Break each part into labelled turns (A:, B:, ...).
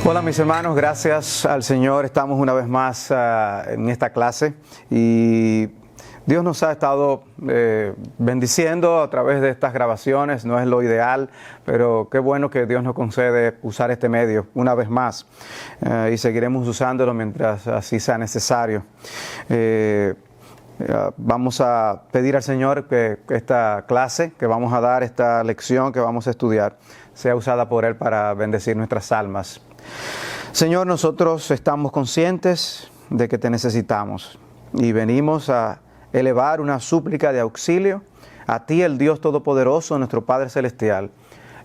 A: Hola mis hermanos, gracias al Señor. Estamos una vez más en esta clase y Dios nos ha estado bendiciendo a través de estas grabaciones. No es lo ideal, pero qué bueno que Dios nos concede usar este medio una vez más y seguiremos usándolo mientras así sea necesario. Vamos a pedir al Señor que esta clase que vamos a dar, esta lección que vamos a estudiar, sea usada por Él para bendecir nuestras almas. Señor, nosotros estamos conscientes de que te necesitamos y venimos a elevar una súplica de auxilio a ti, el Dios Todopoderoso, nuestro Padre Celestial.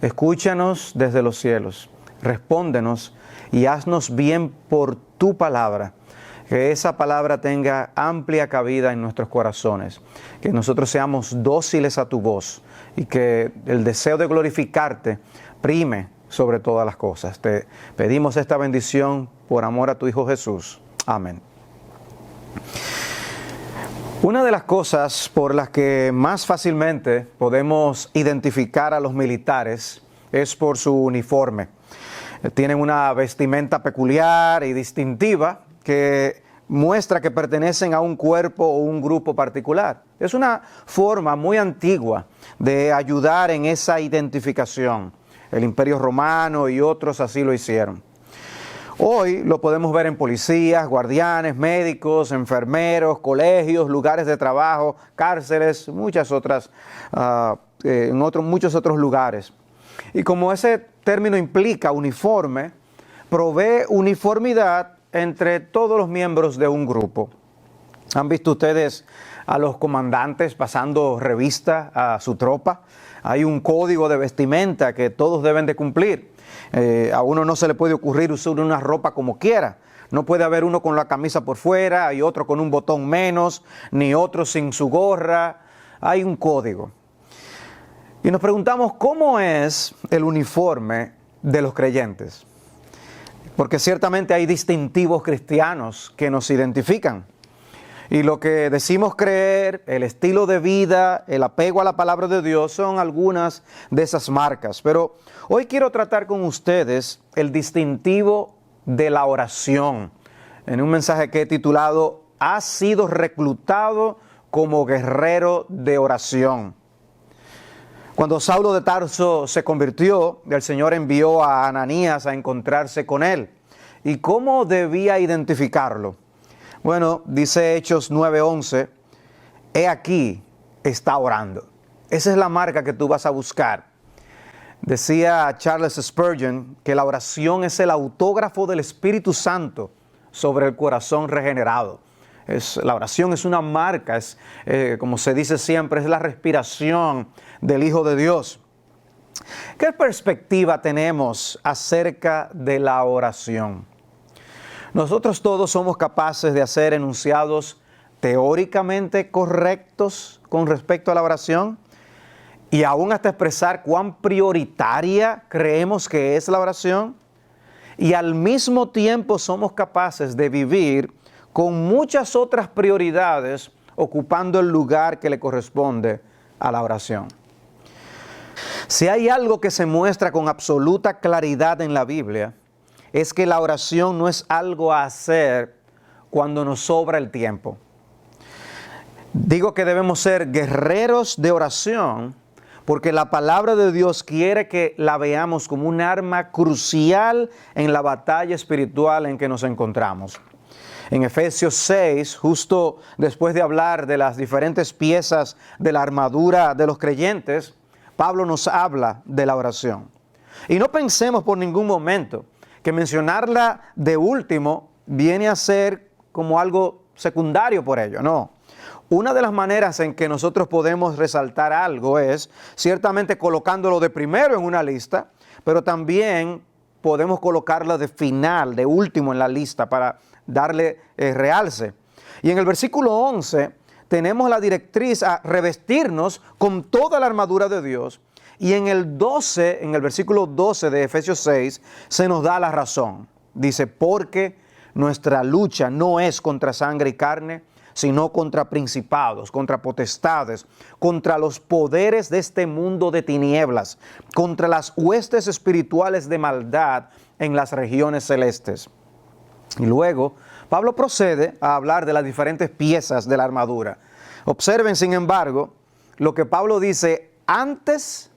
A: Escúchanos desde los cielos, respóndenos y haznos bien por tu palabra. Que esa palabra tenga amplia cabida en nuestros corazones, que nosotros seamos dóciles a tu voz y que el deseo de glorificarte prime sobre todas las cosas. Te pedimos esta bendición por amor a tu Hijo Jesús. Amén. Una de las cosas por las que más fácilmente podemos identificar a los militares es por su uniforme. Tienen una vestimenta peculiar y distintiva que muestra que pertenecen a un cuerpo o un grupo particular. Es una forma muy antigua de ayudar en esa identificación. El Imperio Romano y otros así lo hicieron. Hoy lo podemos ver en policías, guardianes, médicos, enfermeros, colegios, lugares de trabajo, cárceles, muchos otros lugares. Y como ese término implica uniforme, provee uniformidad entre todos los miembros de un grupo. ¿Han visto ustedes a los comandantes pasando revista a su tropa? Hay un código de vestimenta que todos deben de cumplir. A uno no se le puede ocurrir usar una ropa como quiera. No puede haber uno con la camisa por fuera y otro con un botón menos, ni otro sin su gorra. Hay un código. Y nos preguntamos, ¿cómo es el uniforme de los creyentes? Porque ciertamente hay distintivos cristianos que nos identifican. Y lo que decimos creer, el estilo de vida, el apego a la palabra de Dios son algunas de esas marcas. Pero hoy quiero tratar con ustedes el distintivo de la oración. En un mensaje que he titulado, ¿Has sido reclutado como guerrero de oración? Cuando Saulo de Tarso se convirtió, el Señor envió a Ananías a encontrarse con él. ¿Y cómo debía identificarlo? Bueno, dice Hechos 9:11, he aquí, está orando. Esa es la marca que tú vas a buscar. Decía Charles Spurgeon que la oración es el autógrafo del Espíritu Santo sobre el corazón regenerado. La oración es una marca, como se dice siempre, es la respiración del Hijo de Dios. ¿Qué perspectiva tenemos acerca de la oración? Nosotros todos somos capaces de hacer enunciados teóricamente correctos con respecto a la oración y aún hasta expresar cuán prioritaria creemos que es la oración, y al mismo tiempo somos capaces de vivir con muchas otras prioridades ocupando el lugar que le corresponde a la oración. Si hay algo que se muestra con absoluta claridad en la Biblia, es que la oración no es algo a hacer cuando nos sobra el tiempo. Digo que debemos ser guerreros de oración porque la palabra de Dios quiere que la veamos como un arma crucial en la batalla espiritual en que nos encontramos. En Efesios 6, justo después de hablar de las diferentes piezas de la armadura de los creyentes, Pablo nos habla de la oración. Y no pensemos por ningún momento que mencionarla de último viene a ser como algo secundario por ello, no. Una de las maneras en que nosotros podemos resaltar algo es ciertamente colocándolo de primero en una lista, pero también podemos colocarlo de final, de último en la lista para darle realce. Y en el versículo 11 tenemos la directriz a revestirnos con toda la armadura de Dios. Y en el versículo 12 de Efesios 6, se nos da la razón. Dice, porque nuestra lucha no es contra sangre y carne, sino contra principados, contra potestades, contra los poderes de este mundo de tinieblas, contra las huestes espirituales de maldad en las regiones celestes. Y luego, Pablo procede a hablar de las diferentes piezas de la armadura. Observen, sin embargo, lo que Pablo dice antes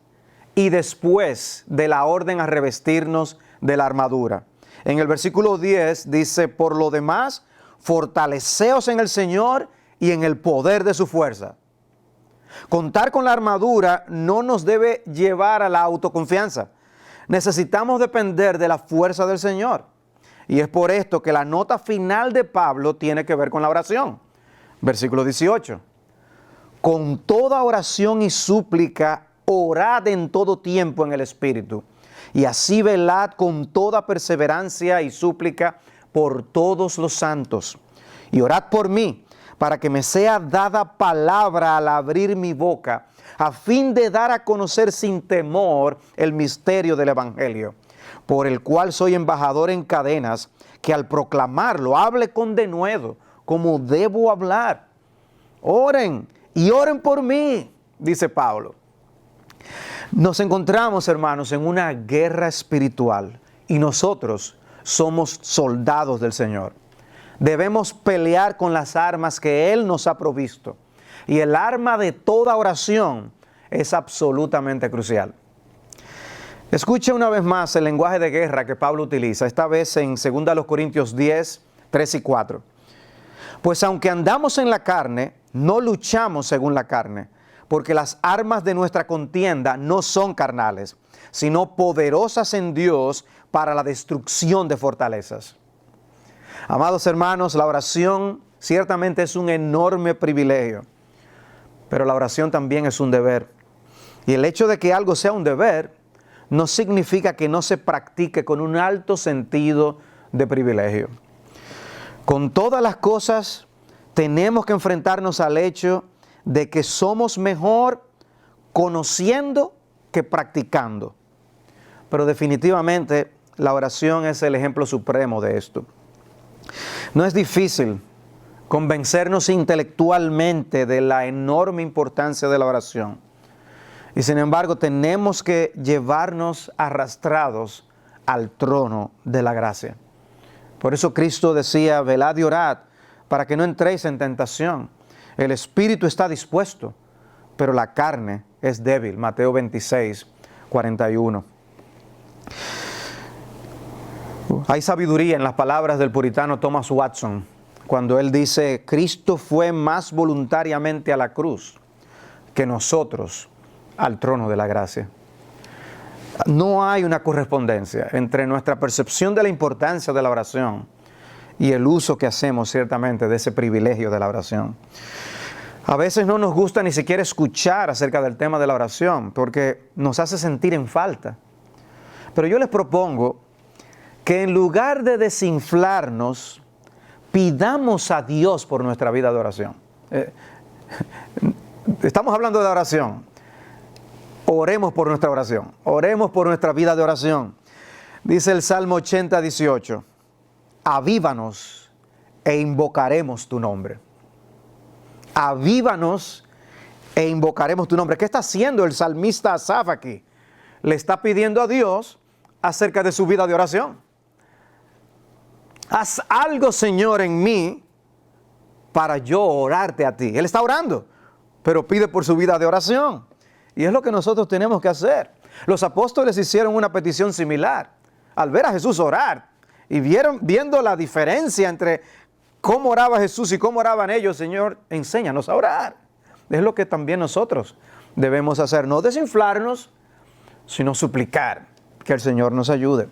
A: y después de la orden a revestirnos de la armadura. En el versículo 10 dice, por lo demás, fortaleceos en el Señor y en el poder de su fuerza. Contar con la armadura no nos debe llevar a la autoconfianza. Necesitamos depender de la fuerza del Señor. Y es por esto que la nota final de Pablo tiene que ver con la oración. Versículo 18. Con toda oración y súplica, orad en todo tiempo en el Espíritu. Y así velad con toda perseverancia y súplica por todos los santos. Y orad por mí, para que me sea dada palabra al abrir mi boca, a fin de dar a conocer sin temor el misterio del Evangelio, por el cual soy embajador en cadenas, que al proclamarlo hable con denuedo, como debo hablar. Oren y oren por mí, dice Pablo. Nos encontramos, hermanos, en una guerra espiritual y nosotros somos soldados del Señor. Debemos pelear con las armas que Él nos ha provisto. Y el arma de toda oración es absolutamente crucial. Escuche una vez más el lenguaje de guerra que Pablo utiliza, esta vez en 2 Corintios 10, 3 y 4. Pues aunque andamos en la carne, no luchamos según la carne, porque las armas de nuestra contienda no son carnales, sino poderosas en Dios para la destrucción de fortalezas. Amados hermanos, la oración ciertamente es un enorme privilegio, pero la oración también es un deber. Y el hecho de que algo sea un deber no significa que no se practique con un alto sentido de privilegio. Con todas las cosas, tenemos que enfrentarnos al hecho de que somos mejor conociendo que practicando. Pero definitivamente la oración es el ejemplo supremo de esto. No es difícil convencernos intelectualmente de la enorme importancia de la oración. Y sin embargo, tenemos que llevarnos arrastrados al trono de la gracia. Por eso Cristo decía, velad y orad, para que no entréis en tentación. El espíritu está dispuesto, pero la carne es débil. Mateo 26, 41. Hay sabiduría en las palabras del puritano Thomas Watson, cuando él dice, Cristo fue más voluntariamente a la cruz que nosotros al trono de la gracia. No hay una correspondencia entre nuestra percepción de la importancia de la oración y el uso que hacemos ciertamente de ese privilegio de la oración. A veces no nos gusta ni siquiera escuchar acerca del tema de la oración porque nos hace sentir en falta. Pero yo les propongo que en lugar de desinflarnos, pidamos a Dios por nuestra vida de oración. Estamos hablando de oración. Oremos por nuestra oración. Oremos por nuestra vida de oración. Dice el Salmo 80, 18. Avívanos e invocaremos tu nombre. Avívanos e invocaremos tu nombre. ¿Qué está haciendo el salmista Asaf aquí? Le está pidiendo a Dios acerca de su vida de oración. Haz algo, Señor, en mí para yo orarte a ti. Él está orando, pero pide por su vida de oración. Y es lo que nosotros tenemos que hacer. Los apóstoles hicieron una petición similar. Al ver a Jesús orar y viendo la diferencia entre cómo oraba Jesús y cómo oraban ellos, Señor, enséñanos a orar. Es lo que también nosotros debemos hacer. No desinflarnos, sino suplicar que el Señor nos ayude.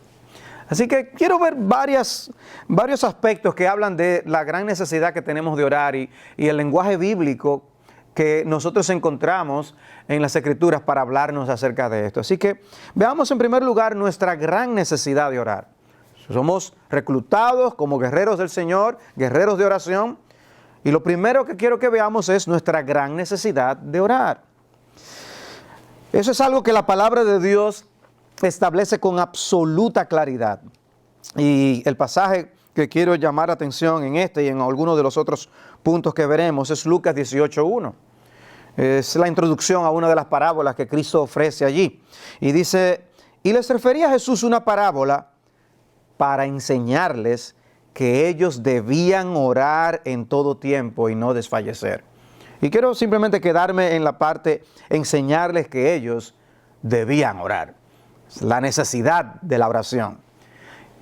A: Así que quiero ver varios aspectos que hablan de la gran necesidad que tenemos de orar y el lenguaje bíblico que nosotros encontramos en las Escrituras para hablarnos acerca de esto. Así que veamos en primer lugar nuestra gran necesidad de orar. Somos reclutados como guerreros del Señor, guerreros de oración, y lo primero que quiero que veamos es nuestra gran necesidad de orar. Eso es algo que la palabra de Dios establece con absoluta claridad. Y el pasaje que quiero llamar la atención en este y en algunos de los otros puntos que veremos es Lucas 18:1. Es la introducción a una de las parábolas que Cristo ofrece allí. Y dice, y les refería a Jesús una parábola para enseñarles que ellos debían orar en todo tiempo y no desfallecer. Y quiero simplemente quedarme en la parte, enseñarles que ellos debían orar. La necesidad de la oración.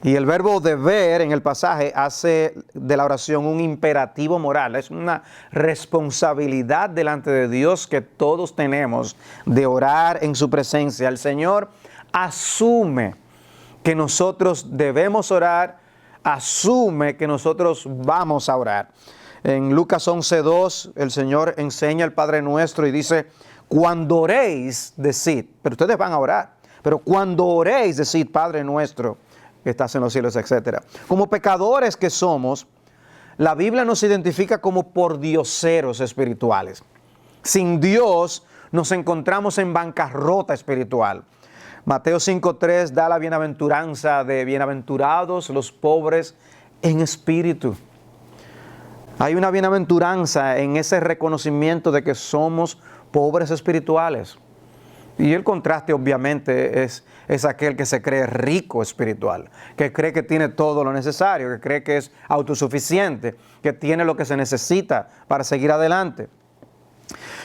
A: Y el verbo deber en el pasaje hace de la oración un imperativo moral. Es una responsabilidad delante de Dios que todos tenemos de orar en su presencia. El Señor asume que nosotros debemos orar, asume que nosotros vamos a orar. En Lucas 11:2 el Señor enseña el Padre Nuestro y dice, cuando oréis, decid, pero ustedes van a orar, pero cuando oréis, decid, Padre Nuestro, que estás en los cielos, etc. Como pecadores que somos, la Biblia nos identifica como pordioseros espirituales. Sin Dios nos encontramos en bancarrota espiritual. Mateo 5:3 da la bienaventuranza de bienaventurados los pobres en espíritu. Hay una bienaventuranza en ese reconocimiento de que somos pobres espirituales. Y el contraste obviamente es aquel que se cree rico espiritual, que cree que tiene todo lo necesario, que cree que es autosuficiente, que tiene lo que se necesita para seguir adelante.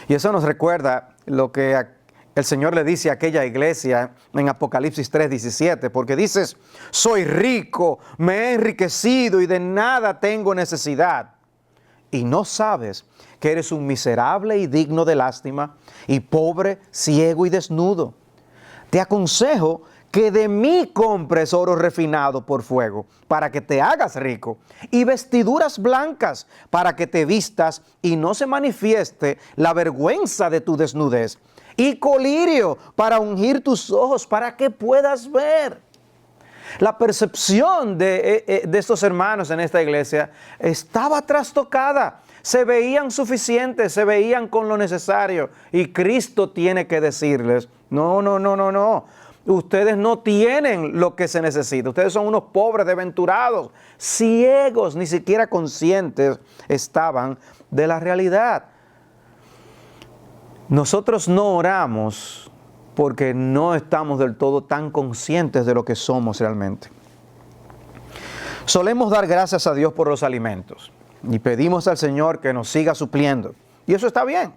A: Y eso nos recuerda lo que el Señor le dice a aquella iglesia en Apocalipsis 3:17, porque dices, soy rico, me he enriquecido y de nada tengo necesidad. Y no sabes que eres un miserable y digno de lástima, y pobre, ciego y desnudo. Te aconsejo que de mí compres oro refinado por fuego, para que te hagas rico, y vestiduras blancas, para que te vistas y no se manifieste la vergüenza de tu desnudez, y colirio para ungir tus ojos, para que puedas ver. La percepción de estos hermanos en esta iglesia estaba trastocada. Se veían suficientes, se veían con lo necesario. Y Cristo tiene que decirles, no. Ustedes no tienen lo que se necesita. Ustedes son unos pobres, desventurados, ciegos, ni siquiera conscientes estaban de la realidad. Nosotros no oramos porque no estamos del todo tan conscientes de lo que somos realmente. Solemos dar gracias a Dios por los alimentos y pedimos al Señor que nos siga supliendo. Y eso está bien.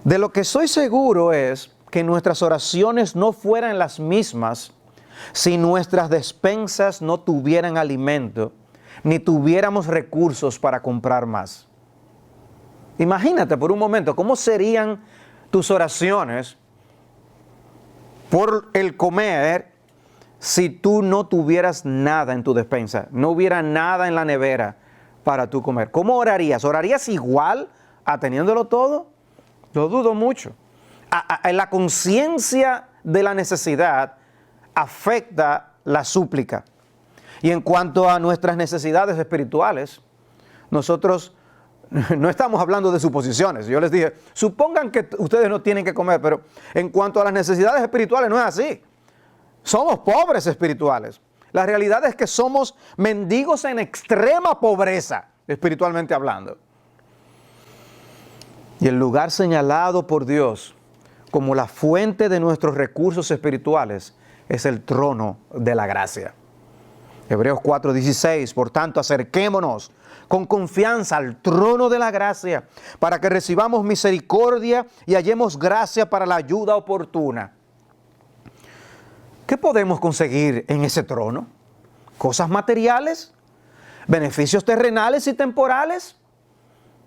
A: De lo que estoy seguro es que nuestras oraciones no fueran las mismas si nuestras despensas no tuvieran alimento, ni tuviéramos recursos para comprar más. Imagínate por un momento cómo serían tus oraciones por el comer si tú no tuvieras nada en tu despensa, no hubiera nada en la nevera para tú comer. ¿Cómo orarías? ¿Orarías igual a teniéndolo todo? Lo dudo mucho. La conciencia de la necesidad afecta la súplica. Y en cuanto a nuestras necesidades espirituales, nosotros no estamos hablando de suposiciones. Yo les dije, supongan que ustedes no tienen que comer, pero en cuanto a las necesidades espirituales no es así. Somos pobres espirituales. La realidad es que somos mendigos en extrema pobreza, espiritualmente hablando. Y el lugar señalado por Dios como la fuente de nuestros recursos espirituales es el trono de la gracia. Hebreos 4:16, por tanto, acerquémonos con confianza al trono de la gracia para que recibamos misericordia y hallemos gracia para la ayuda oportuna. ¿Qué podemos conseguir en ese trono? ¿Cosas materiales? ¿Beneficios terrenales y temporales?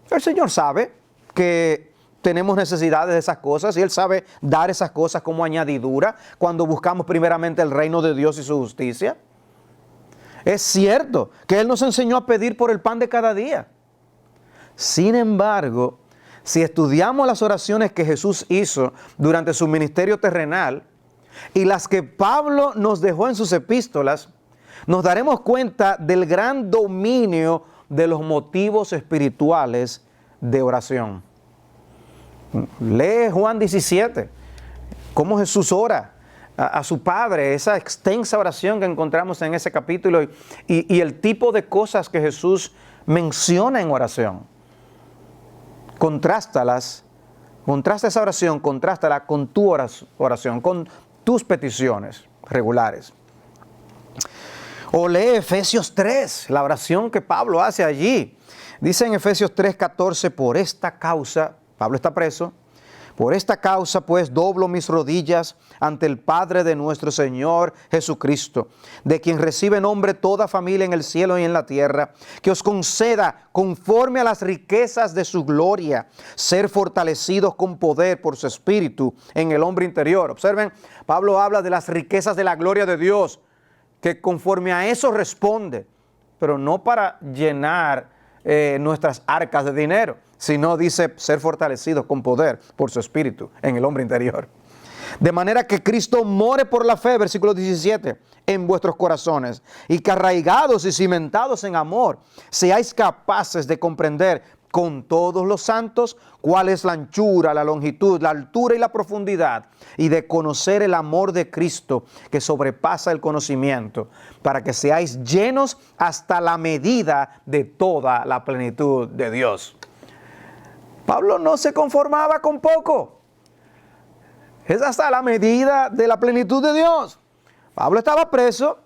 A: El Señor sabe que tenemos necesidades de esas cosas y Él sabe dar esas cosas como añadidura cuando buscamos primeramente el reino de Dios y su justicia. Es cierto que Él nos enseñó a pedir por el pan de cada día. Sin embargo, si estudiamos las oraciones que Jesús hizo durante su ministerio terrenal y las que Pablo nos dejó en sus epístolas, nos daremos cuenta del gran dominio de los motivos espirituales de oración. Lee Juan 17, cómo Jesús ora a su Padre, esa extensa oración que encontramos en ese capítulo y el tipo de cosas que Jesús menciona en oración. Contrasta esa oración, contrástala con tu oración, con tus peticiones regulares. O lee Efesios 3, la oración que Pablo hace allí. Dice en Efesios 3:14, por esta causa, Pablo está preso, por esta causa pues doblo mis rodillas ante el Padre de nuestro Señor Jesucristo, de quien recibe nombre toda familia en el cielo y en la tierra, que os conceda, conforme a las riquezas de su gloria, ser fortalecidos con poder por su Espíritu en el hombre interior. Observen, Pablo habla de las riquezas de la gloria de Dios, que conforme a eso responde, pero no para llenar nuestras arcas de dinero, sino dice ser fortalecidos con poder por su Espíritu en el hombre interior. De manera que Cristo more por la fe, versículo 17, en vuestros corazones, y que arraigados y cimentados en amor, seáis capaces de comprender con todos los santos cuál es la anchura, la longitud, la altura y la profundidad, y de conocer el amor de Cristo que sobrepasa el conocimiento, para que seáis llenos hasta la medida de toda la plenitud de Dios. Pablo no se conformaba con poco. Es hasta la medida de la plenitud de Dios. Pablo estaba preso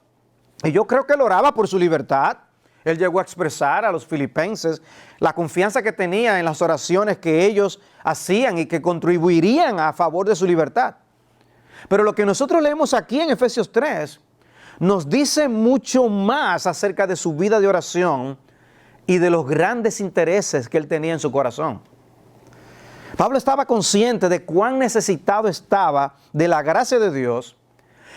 A: y yo creo que él oraba por su libertad. Él llegó a expresar a los filipenses la confianza que tenía en las oraciones que ellos hacían y que contribuirían a favor de su libertad. Pero lo que nosotros leemos aquí en Efesios 3 nos dice mucho más acerca de su vida de oración y de los grandes intereses que él tenía en su corazón. Pablo estaba consciente de cuán necesitado estaba de la gracia de Dios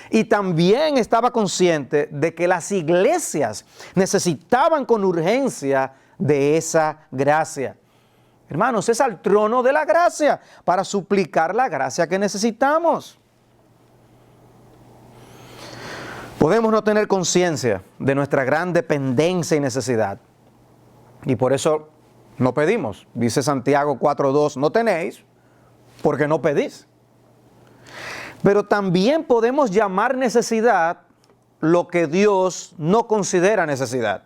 A: y también estaba consciente de que las iglesias necesitaban con urgencia de esa gracia. Hermanos, es al trono de la gracia para suplicar la gracia que necesitamos. Podemos no tener conciencia de nuestra gran dependencia y necesidad, y por eso no pedimos. Dice Santiago 4:2, no tenéis porque no pedís. Pero también podemos llamar necesidad lo que Dios no considera necesidad.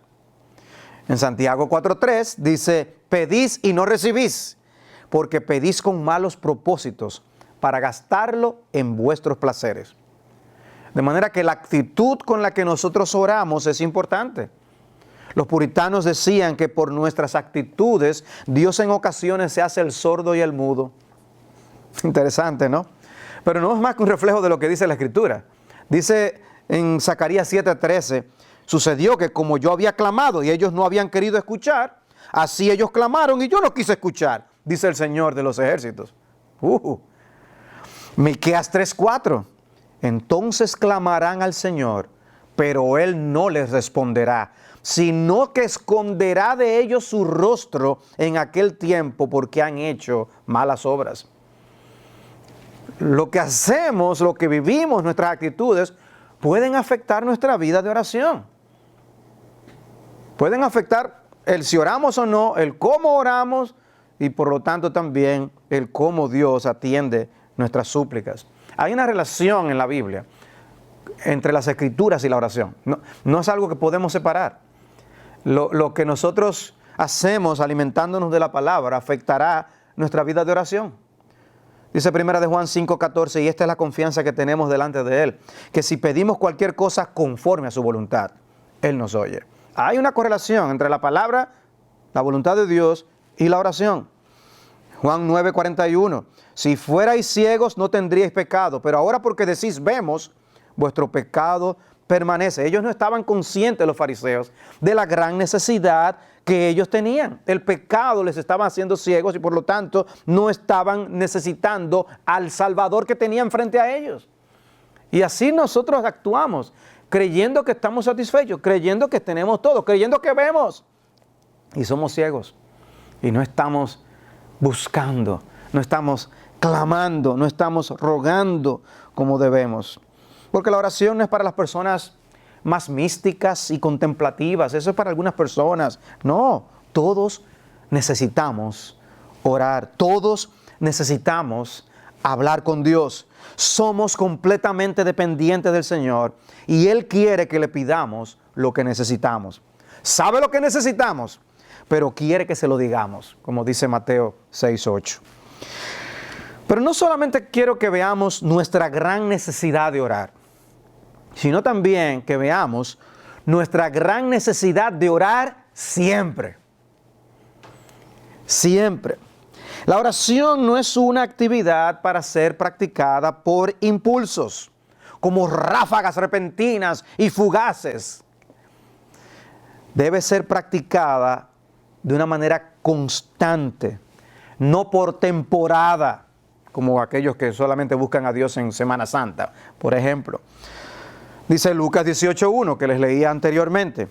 A: En Santiago 4:3 dice, pedís y no recibís, porque pedís con malos propósitos para gastarlo en vuestros placeres. De manera que la actitud con la que nosotros oramos es importante. Los puritanos decían que por nuestras actitudes Dios en ocasiones se hace el sordo y el mudo. Interesante, ¿no? Pero no es más que un reflejo de lo que dice la Escritura. Dice en Zacarías 7:13, sucedió que como yo había clamado y ellos no habían querido escuchar, así ellos clamaron y yo no quise escuchar, dice el Señor de los ejércitos. Miqueas 3:4, entonces clamarán al Señor, pero Él no les responderá, sino que esconderá de ellos su rostro en aquel tiempo porque han hecho malas obras. Lo que hacemos, lo que vivimos, nuestras actitudes, pueden afectar nuestra vida de oración. Pueden afectar el si oramos o no, el cómo oramos y por lo tanto también el cómo Dios atiende nuestras súplicas. Hay una relación en la Biblia entre las Escrituras y la oración. No es algo que podemos separar. Lo que nosotros hacemos alimentándonos de la palabra afectará nuestra vida de oración. Dice 1 de Juan 5:14, y esta es la confianza que tenemos delante de Él, que si pedimos cualquier cosa conforme a su voluntad, Él nos oye. Hay una correlación entre la palabra, la voluntad de Dios y la oración. Juan 9:41, si fuerais ciegos no tendríais pecado, pero ahora porque decís vemos, vuestro pecado permanece. Ellos no estaban conscientes, los fariseos, de la gran necesidad que ellos tenían. El pecado les estaba haciendo ciegos y por lo tanto no estaban necesitando al Salvador que tenían frente a ellos. Y así nosotros actuamos, creyendo que estamos satisfechos, creyendo que tenemos todo, creyendo que vemos. Y somos ciegos. Y no estamos buscando, no estamos clamando, no estamos rogando como debemos. Porque la oración no es para las personas más místicas y contemplativas. Eso es para algunas personas. No, todos necesitamos orar. Todos necesitamos hablar con Dios. Somos completamente dependientes del Señor y Él quiere que le pidamos lo que necesitamos. Sabe lo que necesitamos, pero quiere que se lo digamos, como dice Mateo 6:8. Pero no solamente quiero que veamos nuestra gran necesidad de orar, sino también que veamos nuestra gran necesidad de orar siempre. Siempre. La oración no es una actividad para ser practicada por impulsos, como ráfagas repentinas y fugaces. Debe ser practicada de una manera constante, no por temporada, como aquellos que solamente buscan a Dios en Semana Santa, por ejemplo. Dice Lucas 18:1, que les leía anteriormente,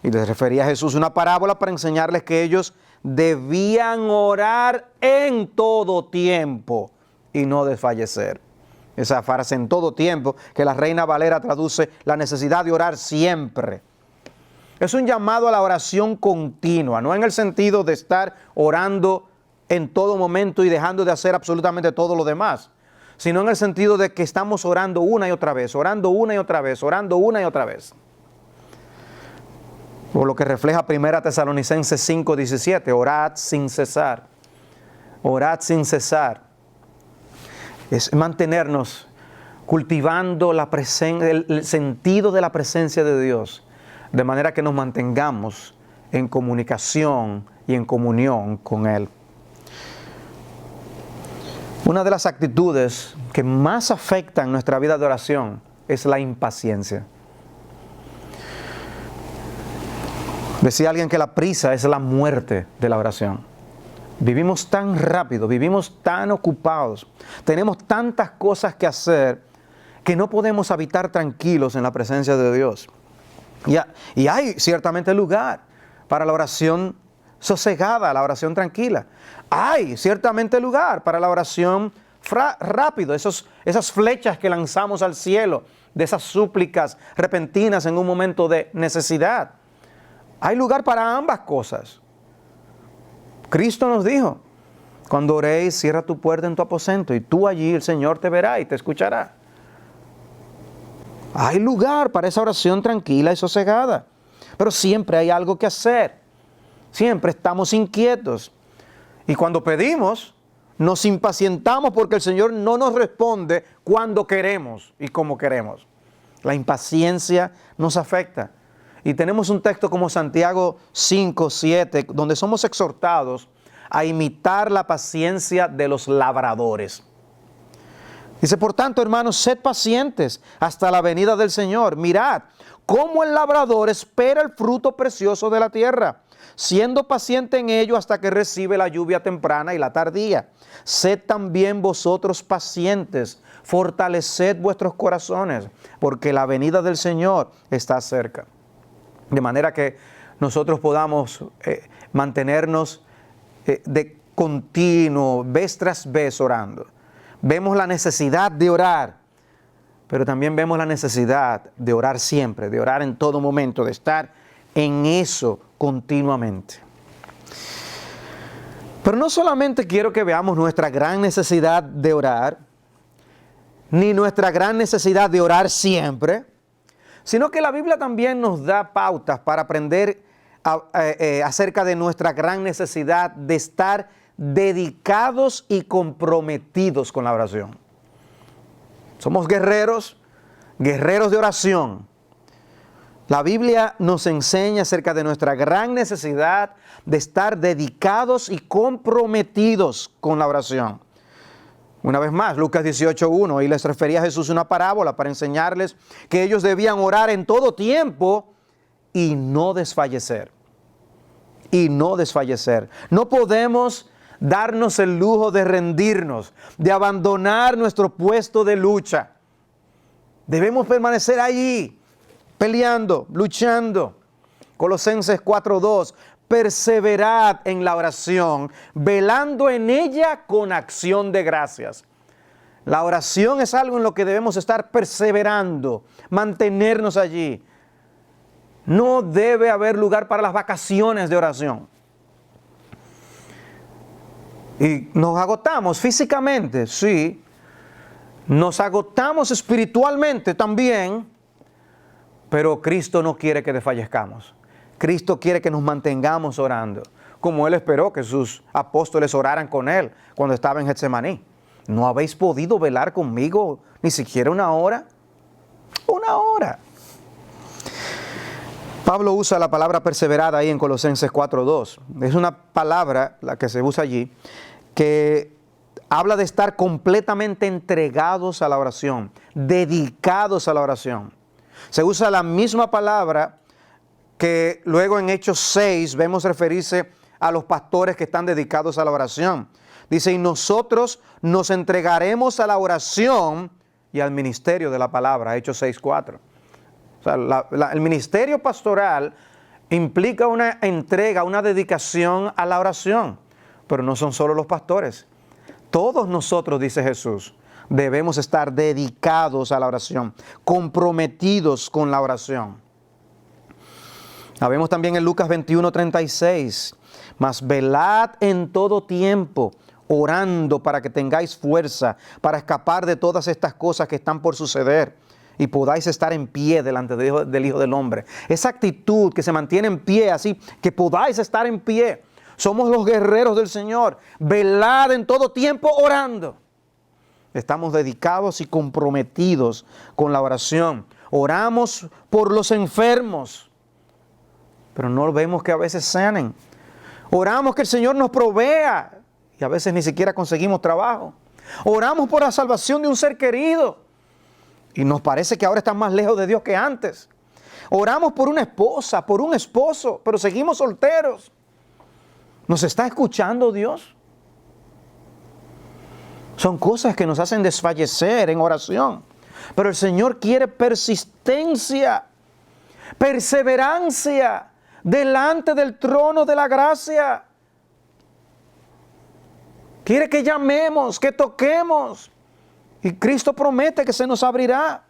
A: y les refería a Jesús una parábola para enseñarles que ellos debían orar en todo tiempo y no desfallecer. Esa frase en todo tiempo, que la Reina Valera traduce la necesidad de orar siempre. Es un llamado a la oración continua, no en el sentido de estar orando en todo momento y dejando de hacer absolutamente todo lo demás, sino en el sentido de que estamos orando una y otra vez, orando una y otra vez, orando una y otra vez. Por lo que refleja 1 Tesalonicenses 5:17, orad sin cesar. Orad sin cesar. Es mantenernos cultivando el sentido de la presencia de Dios, de manera que nos mantengamos en comunicación y en comunión con Él. Una de las actitudes que más afectan nuestra vida de oración es la impaciencia. Decía alguien que la prisa es la muerte de la oración. Vivimos tan rápido, vivimos tan ocupados, tenemos tantas cosas que hacer que no podemos habitar tranquilos en la presencia de Dios. Y hay ciertamente lugar para la oración sosegada, la oración tranquila. Hay ciertamente lugar para la oración rápido, esas flechas que lanzamos al cielo, de esas súplicas repentinas en un momento de necesidad. Hay lugar para ambas cosas. Cristo nos dijo, cuando oréis, cierra tu puerta en tu aposento y tú allí el Señor te verá y te escuchará. Hay lugar para esa oración tranquila y sosegada, pero siempre hay algo que hacer. Siempre estamos inquietos. Y cuando pedimos, nos impacientamos porque el Señor no nos responde cuando queremos y como queremos. La impaciencia nos afecta. Y tenemos un texto como Santiago 5:7, donde somos exhortados a imitar la paciencia de los labradores. Dice, por tanto, hermanos, sed pacientes hasta la venida del Señor. Mirad cómo el labrador espera el fruto precioso de la tierra, siendo paciente en ello hasta que recibe la lluvia temprana y la tardía. Sed también vosotros pacientes, fortaleced vuestros corazones, porque la venida del Señor está cerca. De manera que nosotros podamos mantenernos de continuo, vez tras vez orando. Vemos la necesidad de orar, pero también vemos la necesidad de orar siempre, de orar en todo momento, de estar en eso continuamente. Pero no solamente quiero que veamos nuestra gran necesidad de orar, ni nuestra gran necesidad de orar siempre, sino que la Biblia también nos da pautas para aprender acerca de nuestra gran necesidad de estar dedicados y comprometidos con la oración. Somos guerreros de oración. La Biblia nos enseña acerca de nuestra gran necesidad de estar dedicados y comprometidos con la oración. Una vez más, Lucas 18:1, y les refería a Jesús una parábola para enseñarles que ellos debían orar en todo tiempo y no desfallecer. Y no desfallecer. No podemos darnos el lujo de rendirnos, de abandonar nuestro puesto de lucha. Debemos permanecer allí, peleando, luchando. Colosenses 4:2, perseverad en la oración, velando en ella con acción de gracias. La oración es algo en lo que debemos estar perseverando, mantenernos allí. No debe haber lugar para las vacaciones de oración. Y nos agotamos físicamente, sí. Nos agotamos espiritualmente también, pero Cristo no quiere que desfallezcamos. Cristo quiere que nos mantengamos orando, como Él esperó que sus apóstoles oraran con Él cuando estaba en Getsemaní. ¿No habéis podido velar conmigo ni siquiera una hora? Una hora. Pablo usa la palabra perseverada ahí en Colosenses 4:2. Es una palabra, la que se usa allí, que habla de estar completamente entregados a la oración, dedicados a la oración. Se usa la misma palabra que luego en Hechos 6 vemos referirse a los pastores que están dedicados a la oración. Dice, y nosotros nos entregaremos a la oración y al ministerio de la palabra, Hechos 6:4. O sea, el ministerio pastoral implica una entrega, una dedicación a la oración, pero no son solo los pastores. Todos nosotros, dice Jesús, debemos estar dedicados a la oración, comprometidos con la oración. Vemos también en Lucas 21:36, mas velad en todo tiempo, orando para que tengáis fuerza para escapar de todas estas cosas que están por suceder y podáis estar en pie delante del Hijo del Hombre. Esa actitud que se mantiene en pie, así que podáis estar en pie. Somos los guerreros del Señor. Velad en todo tiempo orando. Estamos dedicados y comprometidos con la oración. Oramos por los enfermos, pero no vemos que a veces sanen. Oramos que el Señor nos provea y a veces ni siquiera conseguimos trabajo. Oramos por la salvación de un ser querido y nos parece que ahora están más lejos de Dios que antes. Oramos por una esposa, por un esposo, pero seguimos solteros. ¿Nos está escuchando Dios? Son cosas que nos hacen desfallecer en oración. Pero el Señor quiere persistencia, perseverancia delante del trono de la gracia. Quiere que llamemos, que toquemos. Y Cristo promete que se nos abrirá.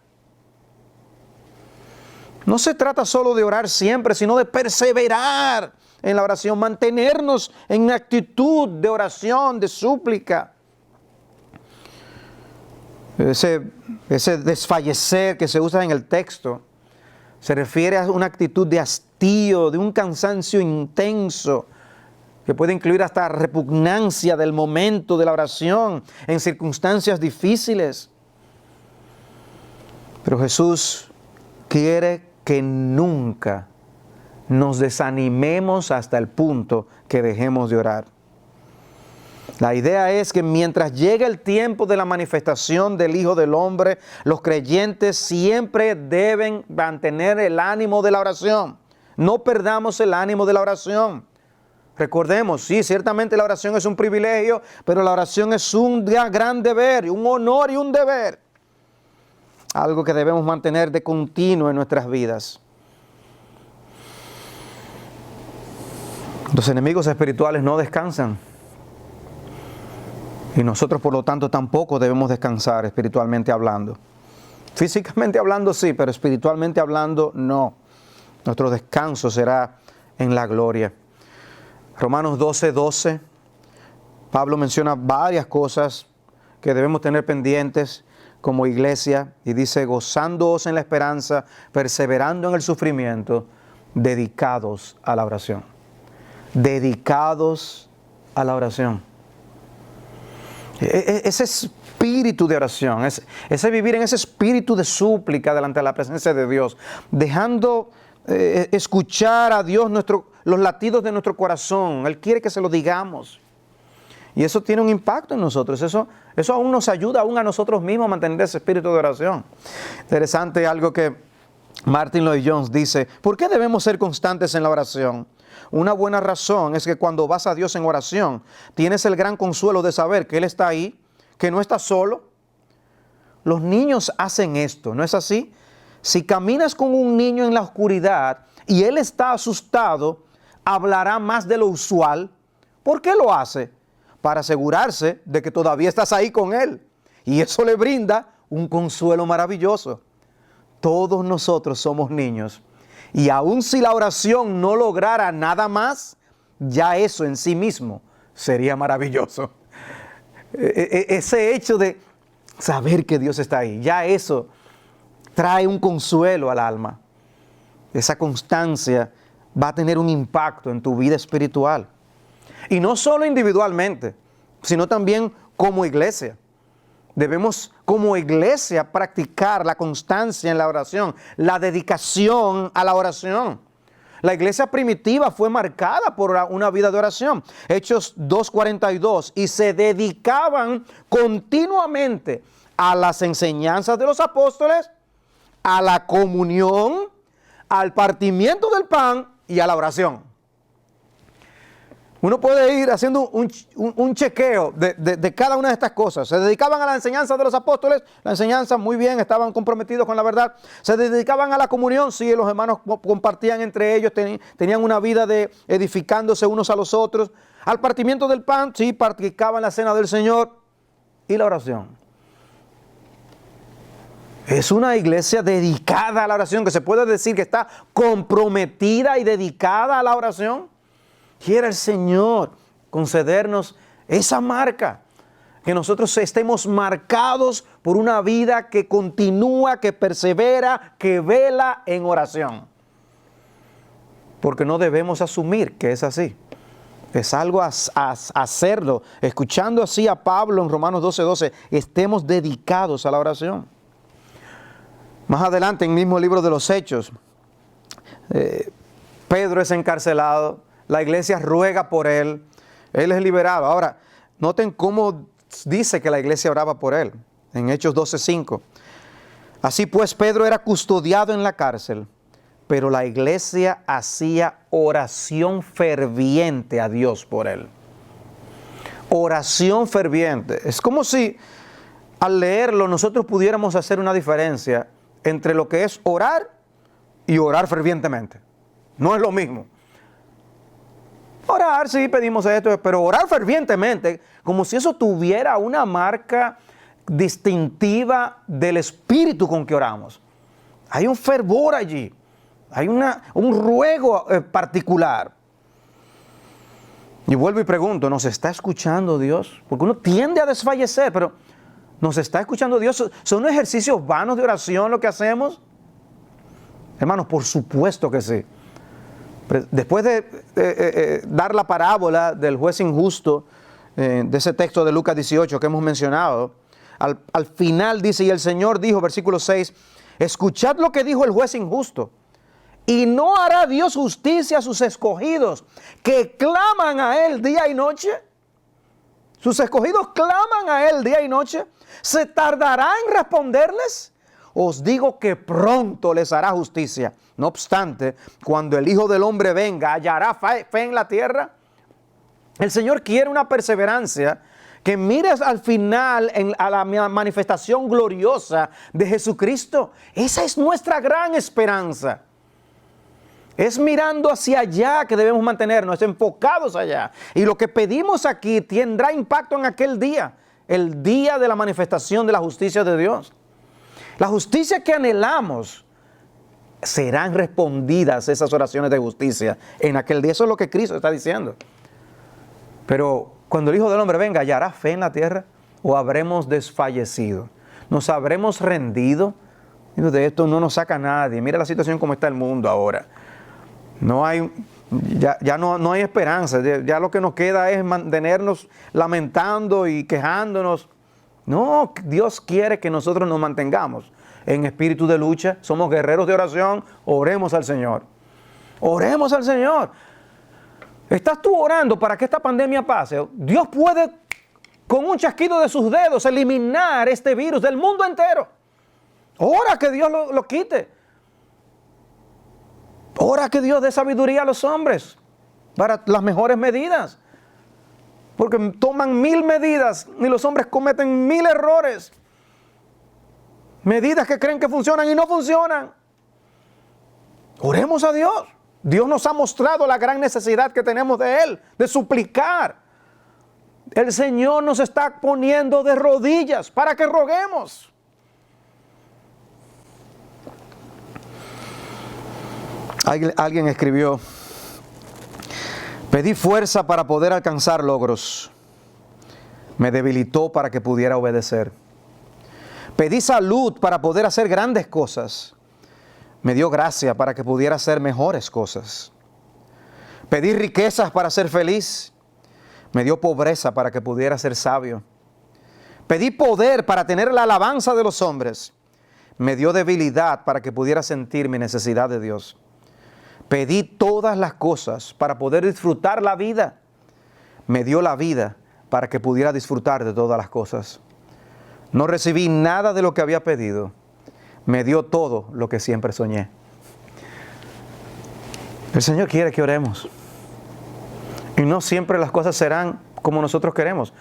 A: No se trata solo de orar siempre, sino de perseverar en la oración, mantenernos en actitud de oración, de súplica. Ese desfallecer que se usa en el texto se refiere a una actitud de hastío, de un cansancio intenso, que puede incluir hasta repugnancia del momento de la oración en circunstancias difíciles. Pero Jesús quiere que nunca nos desanimemos hasta el punto que dejemos de orar. La idea es que mientras llegue el tiempo de la manifestación del Hijo del Hombre, los creyentes siempre deben mantener el ánimo de la oración. No perdamos el ánimo de la oración. Recordemos, sí, ciertamente la oración es un privilegio, pero la oración es un gran deber, un honor y un deber. Algo que debemos mantener de continuo en nuestras vidas. Los enemigos espirituales no descansan. Y nosotros, por lo tanto, tampoco debemos descansar espiritualmente hablando. Físicamente hablando sí, pero espiritualmente hablando no. Nuestro descanso será en la gloria. Romanos 12:12, Pablo menciona varias cosas que debemos tener pendientes como iglesia y dice, gozándoos en la esperanza, perseverando en el sufrimiento, dedicados a la oración. Dedicados a la oración. Ese espíritu de oración, ese vivir en ese espíritu de súplica delante de la presencia de Dios, dejando escuchar a Dios los latidos de nuestro corazón. Él quiere que se lo digamos. Y eso tiene un impacto en nosotros. Eso aún nos ayuda aún a nosotros mismos a mantener ese espíritu de oración. Interesante algo que Martin Lloyd-Jones dice: ¿por qué debemos ser constantes en la oración? Una buena razón es que cuando vas a Dios en oración, tienes el gran consuelo de saber que Él está ahí, que no estás solo. Los niños hacen esto, ¿no es así? Si caminas con un niño en la oscuridad y él está asustado, hablará más de lo usual. ¿Por qué lo hace? Para asegurarse de que todavía estás ahí con él. Y eso le brinda un consuelo maravilloso. Todos nosotros somos niños. Y aun si la oración no lograra nada más, ya eso en sí mismo sería maravilloso. Ese hecho de saber que Dios está ahí, ya eso trae un consuelo al alma. Esa constancia va a tener un impacto en tu vida espiritual. Y no solo individualmente, sino también como iglesia. Debemos como iglesia practicar la constancia en la oración, la dedicación a la oración. La iglesia primitiva fue marcada por una vida de oración. Hechos 2:42, y se dedicaban continuamente a las enseñanzas de los apóstoles, a la comunión, al partimiento del pan y a la oración. Uno puede ir haciendo un chequeo de cada una de estas cosas. Se dedicaban a la enseñanza de los apóstoles, la enseñanza muy bien, estaban comprometidos con la verdad. Se dedicaban a la comunión, sí, los hermanos compartían entre ellos, tenían una vida de edificándose unos a los otros. Al partimiento del pan, sí, practicaban la cena del Señor y la oración. Es una iglesia dedicada a la oración, que se puede decir que está comprometida y dedicada a la oración. Quiere el Señor concedernos esa marca, que nosotros estemos marcados por una vida que continúa, que persevera, que vela en oración. Porque no debemos asumir que es así. Es algo a hacerlo. Escuchando así a Pablo en Romanos 12:12, estemos dedicados a la oración. Más adelante, en el mismo libro de los Hechos, Pedro es encarcelado. La iglesia ruega por él. Él es liberado. Ahora, noten cómo dice que la iglesia oraba por él. En Hechos 12:5. Así pues, Pedro era custodiado en la cárcel, pero la iglesia hacía oración ferviente a Dios por él. Oración ferviente. Es como si al leerlo nosotros pudiéramos hacer una diferencia entre lo que es orar y orar fervientemente. No es lo mismo. Orar, sí, pedimos esto, pero orar fervientemente, como si eso tuviera una marca distintiva del espíritu con que oramos. Hay un fervor allí, hay un ruego particular. Y vuelvo y pregunto, ¿nos está escuchando Dios? Porque uno tiende a desfallecer, pero ¿nos está escuchando Dios? ¿Son ejercicios vanos de oración lo que hacemos? Hermanos, por supuesto que sí. Después de dar la parábola del juez injusto, de ese texto de Lucas 18 que hemos mencionado, al final dice, y el Señor dijo, versículo 6, escuchad lo que dijo el juez injusto, y no hará Dios justicia a sus escogidos, que claman a Él día y noche. Sus escogidos claman a Él día y noche. ¿Se tardará en responderles? Os digo que pronto les hará justicia. No obstante, cuando el Hijo del Hombre venga, ¿hallará fe en la tierra? El Señor quiere una perseverancia que mires al final a la manifestación gloriosa de Jesucristo. Esa es nuestra gran esperanza. Es mirando hacia allá que debemos mantenernos, enfocados allá. Y lo que pedimos aquí tendrá impacto en aquel día, el día de la manifestación de la justicia de Dios. La justicia que anhelamos, serán respondidas esas oraciones de justicia en aquel día. Eso es lo que Cristo está diciendo. Pero cuando el Hijo del Hombre venga, ¿hallará fe en la tierra? ¿O habremos desfallecido? ¿Nos habremos rendido? De esto no nos saca nadie. Mira la situación como está el mundo ahora. No hay, ya no hay esperanza. Ya lo que nos queda es mantenernos lamentando y quejándonos. No, Dios quiere que nosotros nos mantengamos en espíritu de lucha. Somos guerreros de oración. Oremos al Señor. Oremos al Señor. ¿Estás tú orando para que esta pandemia pase? Dios puede, con un chasquido de sus dedos, eliminar este virus del mundo entero. Ora que Dios lo quite. Ora que Dios dé sabiduría a los hombres para las mejores medidas. Porque toman 1000 medidas y los hombres cometen 1000 errores. Medidas que creen que funcionan y no funcionan. Oremos a Dios. Dios nos ha mostrado la gran necesidad que tenemos de Él, de suplicar. El Señor nos está poniendo de rodillas para que roguemos. Alguien escribió: pedí fuerza para poder alcanzar logros. Me debilitó para que pudiera obedecer. Pedí salud para poder hacer grandes cosas. Me dio gracia para que pudiera hacer mejores cosas. Pedí riquezas para ser feliz. Me dio pobreza para que pudiera ser sabio. Pedí poder para tener la alabanza de los hombres. Me dio debilidad para que pudiera sentir mi necesidad de Dios. Pedí todas las cosas para poder disfrutar la vida. Me dio la vida para que pudiera disfrutar de todas las cosas. No recibí nada de lo que había pedido. Me dio todo lo que siempre soñé. El Señor quiere que oremos. Y no siempre las cosas serán como nosotros queremos.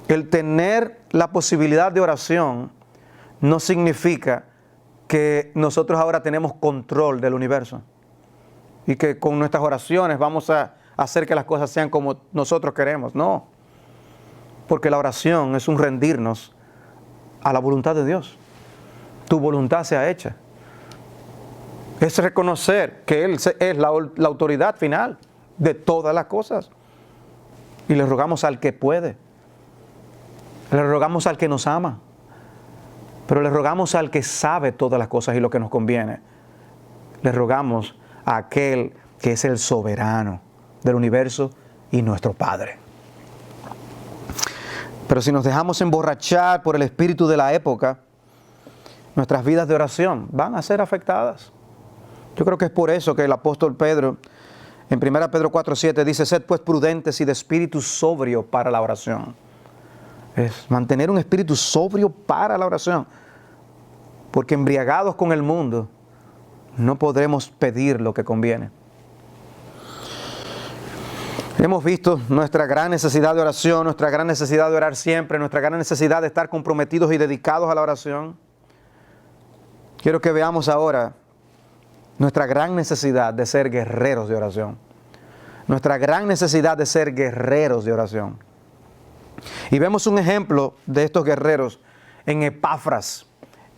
A: El tener la posibilidad de oración no significa que nosotros ahora tenemos control del universo y que con nuestras oraciones vamos a hacer que las cosas sean como nosotros queremos. No, porque la oración es un rendirnos a la voluntad de Dios. Tu voluntad sea hecha. Es reconocer que Él es la autoridad final de todas las cosas. Y le rogamos al que puede. Le rogamos al que nos ama. Pero le rogamos al que sabe todas las cosas y lo que nos conviene. Le rogamos a aquel que es el soberano del universo y nuestro Padre. Pero si nos dejamos emborrachar por el espíritu de la época, nuestras vidas de oración van a ser afectadas. Yo creo que es por eso que el apóstol Pedro, en 1 Pedro 4:7, dice: sed pues prudentes y de espíritu sobrio para la oración. Es mantener un espíritu sobrio para la oración. Porque embriagados con el mundo, no podremos pedir lo que conviene. Hemos visto nuestra gran necesidad de oración, nuestra gran necesidad de orar siempre, nuestra gran necesidad de estar comprometidos y dedicados a la oración. Quiero que veamos ahora nuestra gran necesidad de ser guerreros de oración. Nuestra gran necesidad de ser guerreros de oración. Y vemos un ejemplo de estos guerreros en Epafras,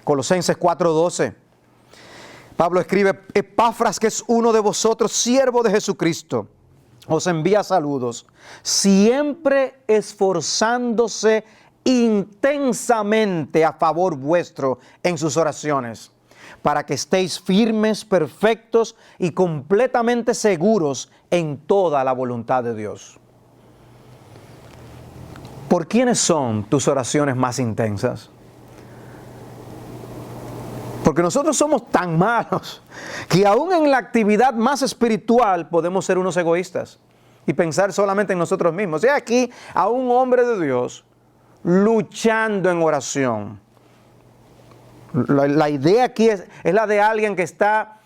A: Colosenses 4:12. Pablo escribe: Epafras, que es uno de vosotros, siervo de Jesucristo, os envía saludos, siempre esforzándose intensamente a favor vuestro en sus oraciones, para que estéis firmes, perfectos y completamente seguros en toda la voluntad de Dios. ¿Por quiénes son tus oraciones más intensas? Porque nosotros somos tan malos que aún en la actividad más espiritual podemos ser unos egoístas y pensar solamente en nosotros mismos. Y aquí a un hombre de Dios luchando en oración. La idea aquí es la de alguien que está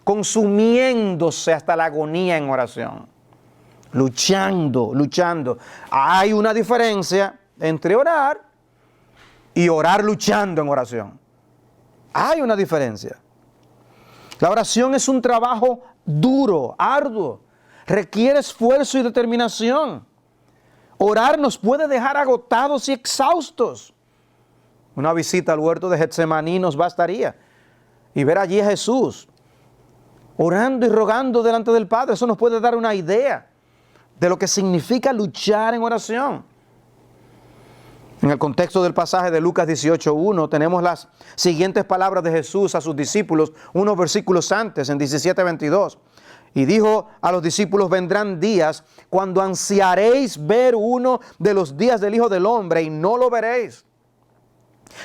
A: consumiéndose hasta la agonía en oración. Luchando. Hay una diferencia entre orar y orar luchando en oración. Hay una diferencia. La oración es un trabajo duro, arduo. Requiere esfuerzo y determinación. Orar nos puede dejar agotados y exhaustos. Una visita al huerto de Getsemaní nos bastaría. Y ver allí a Jesús orando y rogando delante del Padre. Eso nos puede dar una idea de lo que significa luchar en oración. En el contexto del pasaje de Lucas 18:1 tenemos las siguientes palabras de Jesús a sus discípulos, unos versículos antes, en 17:22. Y dijo a los discípulos: vendrán días cuando ansiaréis ver uno de los días del Hijo del Hombre y no lo veréis.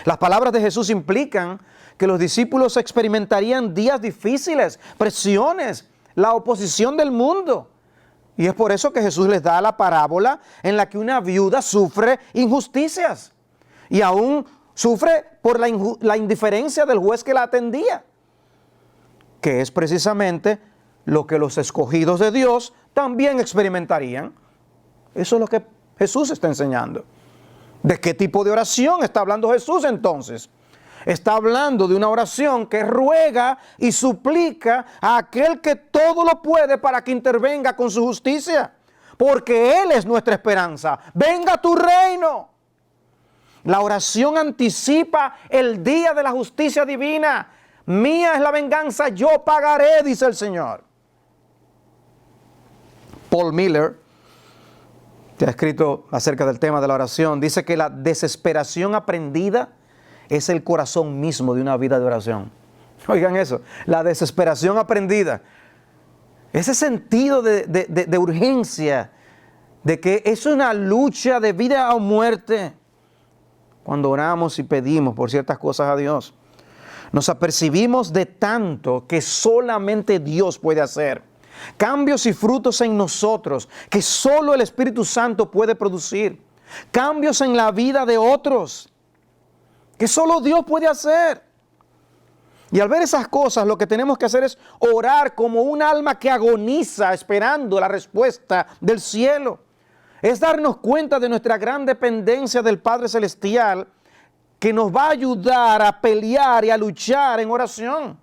A: Las palabras de Jesús implican que los discípulos experimentarían días difíciles, presiones, la oposición del mundo. Y es por eso que Jesús les da la parábola en la que una viuda sufre injusticias y aún sufre por la indiferencia del juez que la atendía, que es precisamente lo que los escogidos de Dios también experimentarían. Eso es lo que Jesús está enseñando. ¿De qué tipo de oración está hablando Jesús entonces? Está hablando de una oración que ruega y suplica a aquel que todo lo puede para que intervenga con su justicia. Porque Él es nuestra esperanza. ¡Venga tu reino! La oración anticipa el día de la justicia divina. Mía es la venganza, yo pagaré, dice el Señor. Paul Miller, que ha escrito acerca del tema de la oración, dice que la desesperación aprendida es el corazón mismo de una vida de oración. Oigan eso, la desesperación aprendida. Ese sentido de urgencia, de que es una lucha de vida o muerte cuando oramos y pedimos por ciertas cosas a Dios. nos apercibimos de tanto que solamente Dios puede hacer. Cambios y frutos en nosotros que solo el Espíritu Santo puede producir. Cambios en la vida de otros que solo Dios puede hacer. Y al ver esas cosas, lo que tenemos que hacer es orar como un alma que agoniza esperando la respuesta del cielo. Es darnos cuenta de nuestra gran dependencia del Padre Celestial, que nos va a ayudar a pelear y a luchar en oración.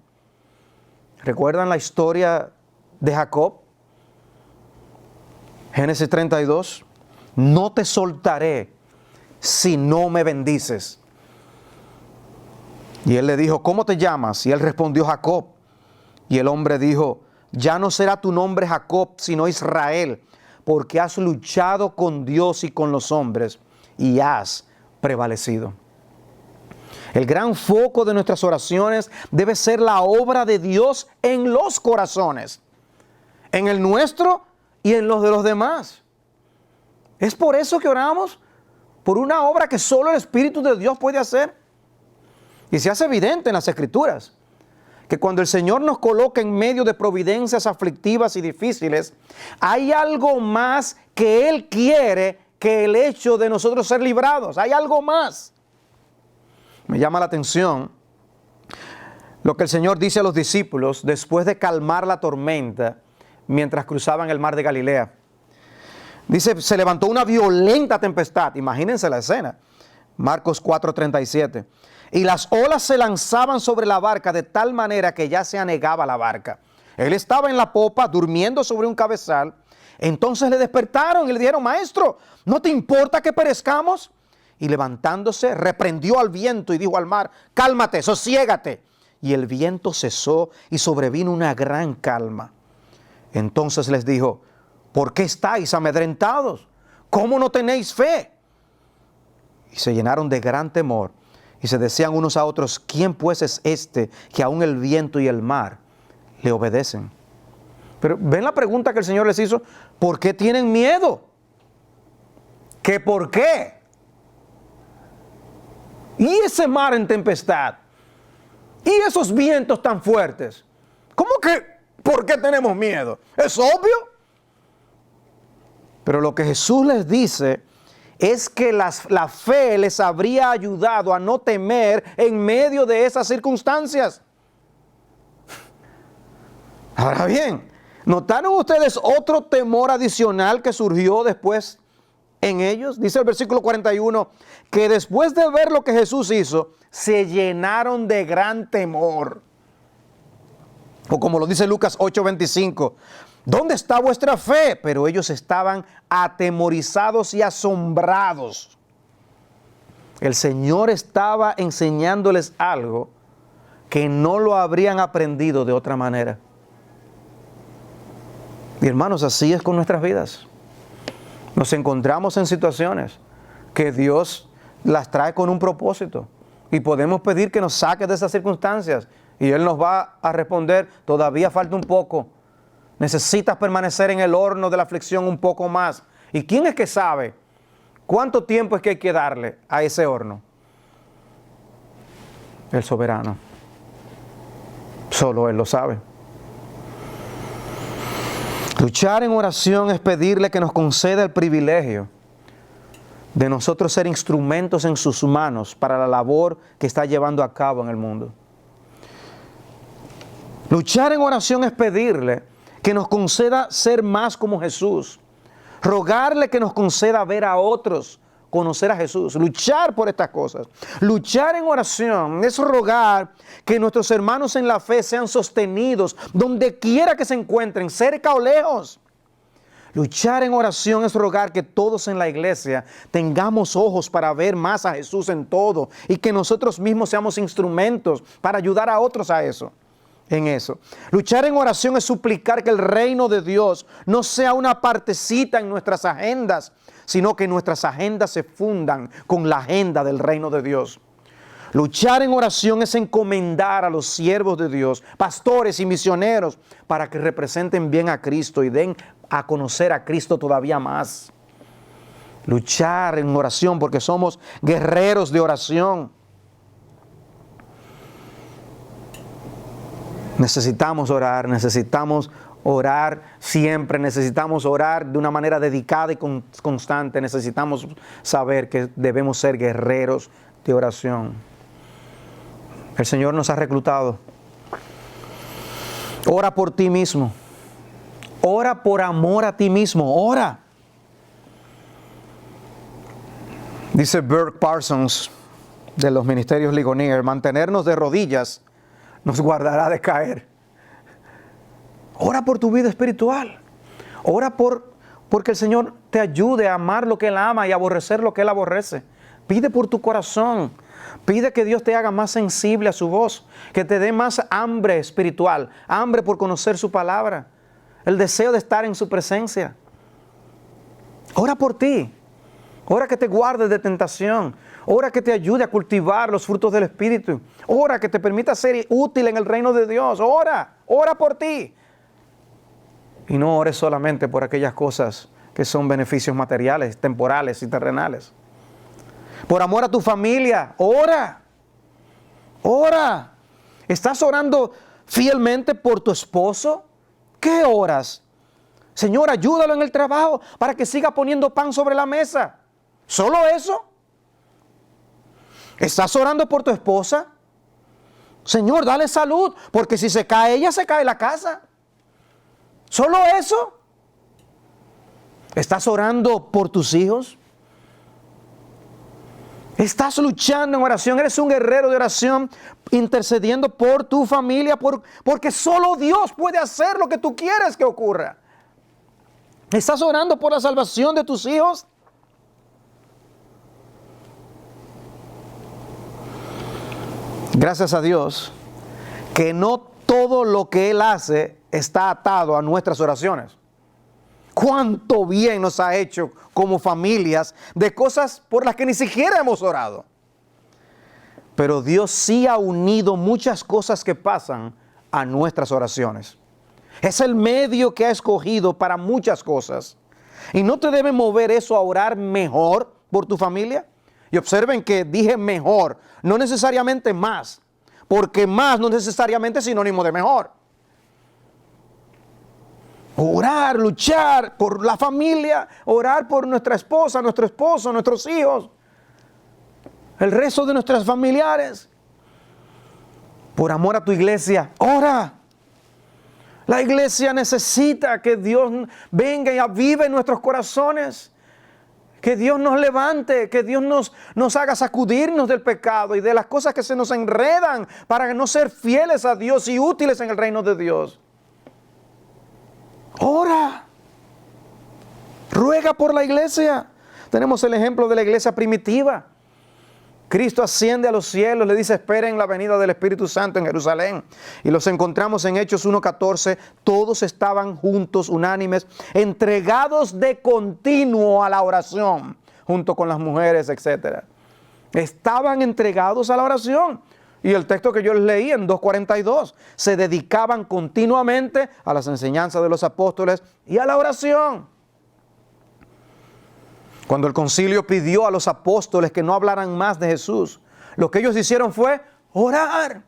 A: ¿Recuerdan la historia de Jacob? Génesis 32. No te soltaré si no me bendices. Y él le dijo, ¿cómo te llamas? Y él respondió, Jacob. Y el hombre dijo, ya no será tu nombre Jacob, sino Israel, porque has luchado con Dios y con los hombres y has prevalecido. El gran foco de nuestras oraciones debe ser la obra de Dios en los corazones, en el nuestro y en los de los demás. Es por eso que oramos, por una obra que solo el Espíritu de Dios puede hacer. Y se hace evidente en las Escrituras que cuando el Señor nos coloca en medio de providencias aflictivas y difíciles, hay algo más que Él quiere que el hecho de nosotros ser librados. Hay algo más. Me llama la atención lo que el Señor dice a los discípulos después de calmar la tormenta mientras cruzaban el mar de Galilea. Dice, se levantó una violenta tempestad. Imagínense la escena. Marcos 4:37. Y las olas se lanzaban sobre la barca de tal manera que ya se anegaba la barca. Él estaba en la popa durmiendo sobre un cabezal. Entonces le despertaron y le dijeron, Maestro, ¿no te importa que perezcamos? Y levantándose, reprendió al viento y dijo al mar, cálmate, sosiégate. Y el viento cesó y sobrevino una gran calma. Entonces les dijo, ¿por qué estáis amedrentados? ¿Cómo no tenéis fe? Y se llenaron de gran temor y se decían unos a otros, ¿quién pues es este que aún el viento y el mar le obedecen? Pero ven la pregunta que el Señor les hizo, ¿por qué tienen miedo? ¿Qué por qué? ¿Y ese mar en tempestad? ¿Y esos vientos tan fuertes? ¿Cómo que por qué tenemos miedo? ¿Es obvio? Pero lo que Jesús les dice es que la fe les habría ayudado a no temer en medio de esas circunstancias. Ahora bien, ¿notaron ustedes otro temor adicional que surgió después en ellos? Dice el versículo 41, que después de ver lo que Jesús hizo, se llenaron de gran temor. O como lo dice Lucas 8:25, ¿dónde está vuestra fe? Pero ellos estaban atemorizados y asombrados. El Señor estaba enseñándoles algo que no lo habrían aprendido de otra manera. Y hermanos, así es con nuestras vidas. Nos encontramos en situaciones que Dios las trae con un propósito. Y podemos pedir que nos saque de esas circunstancias. Y Él nos va a responder, todavía falta un poco. Necesitas permanecer en el horno de la aflicción un poco más. ¿Y quién es que sabe cuánto tiempo es que hay que darle a ese horno? El soberano. Solo Él lo sabe. Luchar en oración es pedirle que nos conceda el privilegio de nosotros ser instrumentos en sus manos para la labor que está llevando a cabo en el mundo. Luchar en oración es pedirle que nos conceda ser más como Jesús. Rogarle que nos conceda ver a otros, conocer a Jesús. Luchar por estas cosas. Luchar en oración es rogar que nuestros hermanos en la fe sean sostenidos donde quiera que se encuentren, cerca o lejos. Luchar en oración es rogar que todos en la iglesia tengamos ojos para ver más a Jesús en todo y que nosotros mismos seamos instrumentos para ayudar a otros a eso. En eso. Luchar en oración es suplicar que el reino de Dios no sea una partecita en nuestras agendas, sino que nuestras agendas se fundan con la agenda del reino de Dios. Luchar en oración es encomendar a los siervos de Dios, pastores y misioneros, para que representen bien a Cristo y den a conocer a Cristo todavía más. Luchar en oración porque somos guerreros de oración. Necesitamos orar siempre, necesitamos orar de una manera dedicada y constante, necesitamos saber que debemos ser guerreros de oración. El Señor nos ha reclutado. Ora por ti mismo, ora por amor a ti mismo, ora. Dice Burke Parsons de los Ministerios Ligonier, mantenernos de rodillas nos guardará de caer. Ora por tu vida espiritual. Ora porque el Señor te ayude a amar lo que Él ama y aborrecer lo que Él aborrece. Pide por tu corazón. Pide que Dios te haga más sensible a su voz, que te dé más hambre espiritual, hambre por conocer su palabra, el deseo de estar en su presencia. Ora por ti. Ora que te guardes de tentación. Ora que te ayude a cultivar los frutos del Espíritu. Ora que te permita ser útil en el reino de Dios. Ora por ti. Y no ores solamente por aquellas cosas que son beneficios materiales, temporales y terrenales. Por amor a tu familia, ora. ¿Estás orando fielmente por tu esposo? ¿Qué oras? Señor, ayúdalo en el trabajo para que siga poniendo pan sobre la mesa. ¿Solo eso? ¿Estás orando por tu esposa? Señor, dale salud, porque si se cae ella, se cae la casa. ¿Solo eso? ¿Estás orando por tus hijos? ¿Estás luchando en oración? ¿Eres un guerrero de oración intercediendo por tu familia? Porque solo Dios puede hacer lo que tú quieres que ocurra. ¿Estás orando por la salvación de tus hijos? Gracias a Dios que no todo lo que Él hace está atado a nuestras oraciones. ¿Cuánto bien nos ha hecho como familias de cosas por las que ni siquiera hemos orado? Pero Dios sí ha unido muchas cosas que pasan a nuestras oraciones. Es el medio que ha escogido para muchas cosas. ¿Y no te debe mover eso a orar mejor por tu familia? Y observen que dije mejor, no necesariamente más, porque más no necesariamente es sinónimo de mejor. Orar, luchar por la familia, orar por nuestra esposa, nuestro esposo, nuestros hijos, el resto de nuestros familiares. Por amor a tu iglesia, ora. La iglesia necesita que Dios venga y avive nuestros corazones. Que Dios nos levante, que Dios nos haga sacudirnos del pecado y de las cosas que se nos enredan para no ser fieles a Dios y útiles en el reino de Dios. Ora. Ruega por la iglesia. Tenemos el ejemplo de la iglesia primitiva. Cristo asciende a los cielos, le dice, esperen la venida del Espíritu Santo en Jerusalén. Y los encontramos en Hechos 1:14. Todos estaban juntos, unánimes, entregados de continuo a la oración, junto con las mujeres, etc. Estaban entregados a la oración. Y el texto que yo les leí en 2:42, se dedicaban continuamente a las enseñanzas de los apóstoles y a la oración. Cuando el concilio pidió a los apóstoles que no hablaran más de Jesús, lo que ellos hicieron fue orar.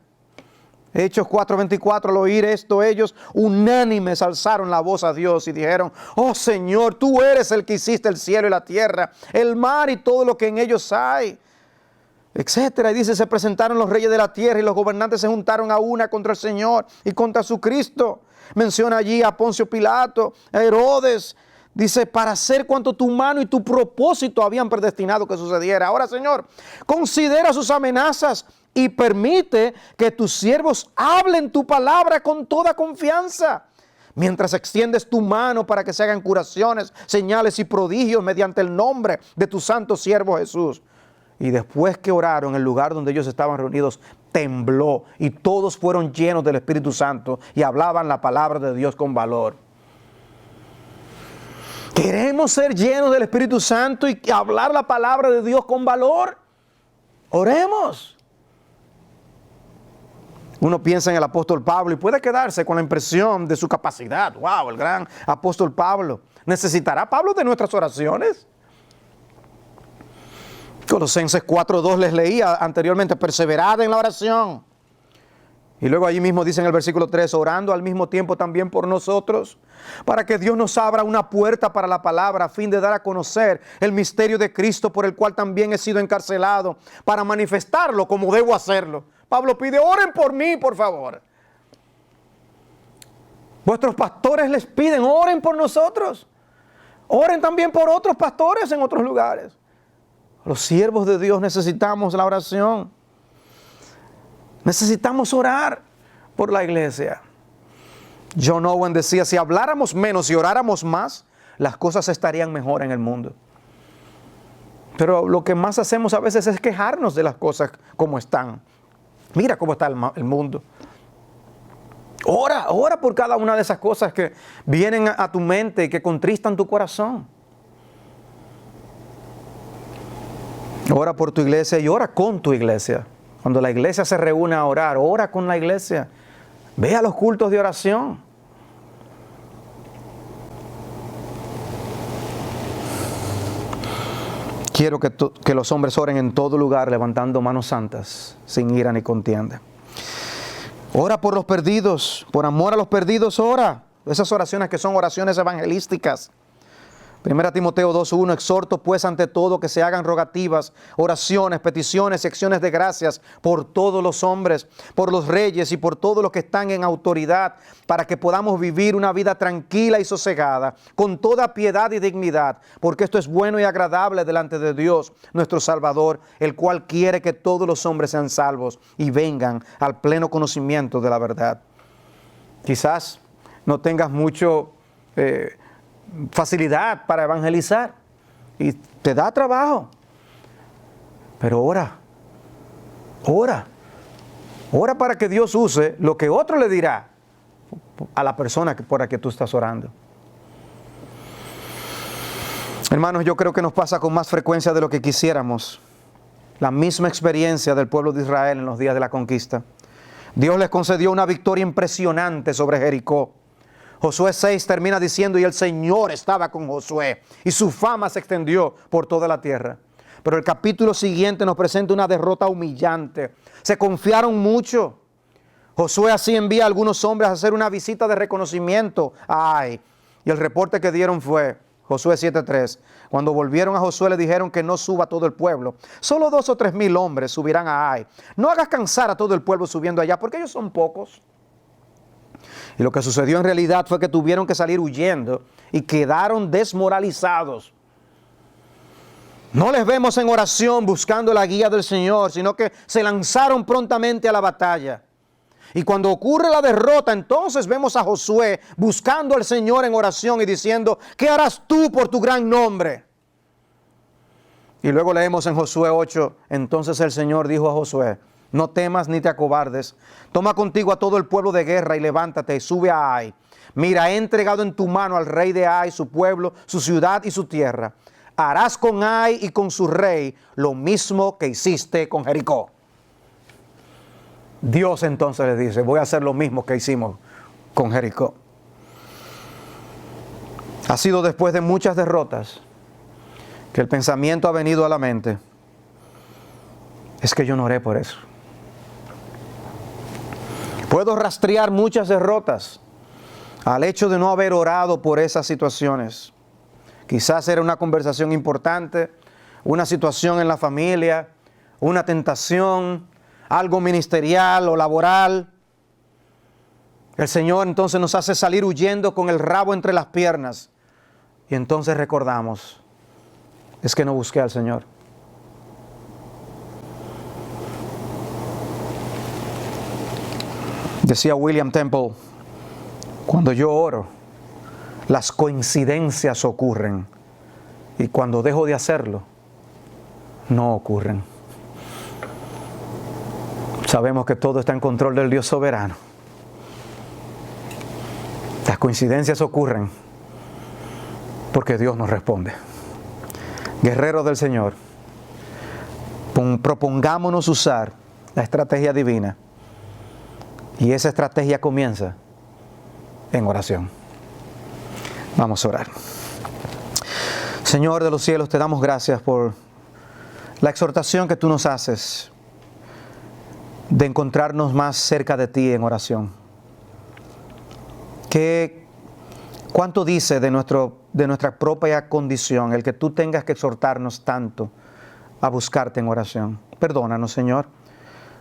A: Hechos 4:24, al oír esto, ellos unánimes alzaron la voz a Dios y dijeron, oh Señor, tú eres el que hiciste el cielo y la tierra, el mar y todo lo que en ellos hay, etcétera. Y dice, se presentaron los reyes de la tierra y los gobernantes se juntaron a una contra el Señor y contra su Cristo. Menciona allí a Poncio Pilato, a Herodes. Dice, para hacer cuanto tu mano y tu propósito habían predestinado que sucediera. Ahora, Señor, considera sus amenazas y permite que tus siervos hablen tu palabra con toda confianza. Mientras extiendes tu mano para que se hagan curaciones, señales y prodigios mediante el nombre de tu santo siervo Jesús. Y después que oraron, el lugar donde ellos estaban reunidos tembló y todos fueron llenos del Espíritu Santo y hablaban la palabra de Dios con valor. ¿Queremos ser llenos del Espíritu Santo y hablar la palabra de Dios con valor? Oremos. Uno piensa en el apóstol Pablo y puede quedarse con la impresión de su capacidad. ¡Wow! El gran apóstol Pablo. ¿Necesitará Pablo de nuestras oraciones? Colosenses 4:2 les leía anteriormente. Perseverad en la oración Y luego allí mismo dice en el versículo 3, orando al mismo tiempo también por nosotros, para que Dios nos abra una puerta para la palabra, a fin de dar a conocer el misterio de Cristo, por el cual también he sido encarcelado, para manifestarlo como debo hacerlo. Pablo pide, oren por mí, por favor. Vuestros pastores les piden, oren por nosotros. Oren también por otros pastores en otros lugares. Los siervos de Dios necesitamos la oración. Necesitamos orar por la iglesia. John Owen decía, si habláramos menos y oráramos más, las cosas estarían mejor en el mundo. Pero lo que más hacemos a veces es quejarnos de las cosas como están. Mira cómo está el mundo. Ora por cada una de esas cosas que vienen a tu mente y que contristan tu corazón. Ora por tu iglesia y ora con tu iglesia. Cuando la iglesia se reúne a orar, ora con la iglesia. Ve a los cultos de oración. Quiero que los hombres oren en todo lugar, levantando manos santas, sin ira ni contienda. Ora por los perdidos, por amor a los perdidos, ora. Esas oraciones que son oraciones evangelísticas. 1 Timoteo 2:1, exhorto pues ante todo que se hagan rogativas, oraciones, peticiones y acciones de gracias por todos los hombres, por los reyes y por todos los que están en autoridad, para que podamos vivir una vida tranquila y sosegada, con toda piedad y dignidad, porque esto es bueno y agradable delante de Dios, nuestro Salvador, el cual quiere que todos los hombres sean salvos y vengan al pleno conocimiento de la verdad. Quizás no tengas mucho facilidad para evangelizar y te da trabajo, pero ora para que Dios use lo que otro le dirá a la persona por la que tú estás orando. Hermanos, yo creo que nos pasa con más frecuencia de lo que quisiéramos. La misma experiencia del pueblo de Israel en los días de la conquista. Dios les concedió una victoria impresionante sobre Jericó. Josué 6 termina diciendo, y el Señor estaba con Josué, y su fama se extendió por toda la tierra. Pero el capítulo siguiente nos presenta una derrota humillante. Se confiaron mucho. Josué así envía a algunos hombres a hacer una visita de reconocimiento a Ai. Y el reporte que dieron fue, Josué 7:3, cuando volvieron a Josué le dijeron que no suba todo el pueblo. Solo 2 o 3 mil hombres subirán a Ai. No hagas cansar a todo el pueblo subiendo allá, porque ellos son pocos. Y lo que sucedió en realidad fue que tuvieron que salir huyendo y quedaron desmoralizados. No les vemos en oración buscando la guía del Señor, sino que se lanzaron prontamente a la batalla. Y cuando ocurre la derrota, entonces vemos a Josué buscando al Señor en oración y diciendo, ¿qué harás tú por tu gran nombre? Y luego leemos en Josué 8, entonces el Señor dijo a Josué, no temas ni te acobardes. Toma contigo a todo el pueblo de guerra y levántate y sube a Ai. Mira, he entregado en tu mano al rey de Ai, su pueblo, su ciudad y su tierra. Harás con Ai y con su rey lo mismo que hiciste con Jericó. Dios entonces le dice, voy a hacer lo mismo que hicimos con Jericó. Ha sido después de muchas derrotas que el pensamiento ha venido a la mente. Es que yo no oré por eso. Puedo rastrear muchas derrotas al hecho de no haber orado por esas situaciones. Quizás era una conversación importante, una situación en la familia, una tentación, algo ministerial o laboral. El Señor entonces nos hace salir huyendo con el rabo entre las piernas. Y entonces recordamos, es que no busqué al Señor. Decía William Temple, cuando yo oro, las coincidencias ocurren y cuando dejo de hacerlo, no ocurren. Sabemos que todo está en control del Dios soberano. Las coincidencias ocurren porque Dios nos responde. Guerreros del Señor, propongámonos usar la estrategia divina. Y esa estrategia comienza en oración. Vamos a orar. Señor de los cielos, te damos gracias por la exhortación que tú nos haces de encontrarnos más cerca de ti en oración. ¿Cuánto dice de nuestra propia condición el que tú tengas que exhortarnos tanto a buscarte en oración? Perdónanos, Señor,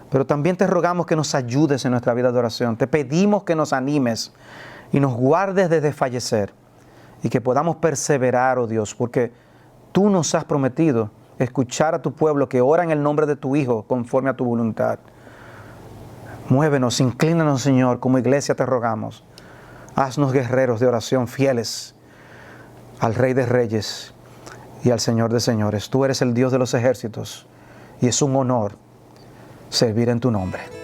A: pero también te rogamos que nos ayudes en nuestra vida de oración. Te pedimos que nos animes y nos guardes de desfallecer y que podamos perseverar, oh Dios, porque tú nos has prometido escuchar a tu pueblo que ora en el nombre de tu Hijo conforme a tu voluntad. Muévenos, inclínanos, Señor, como iglesia te rogamos. Haznos guerreros de oración fieles al Rey de Reyes y al Señor de Señores. Tú eres el Dios de los ejércitos y es un honor servir en tu nombre.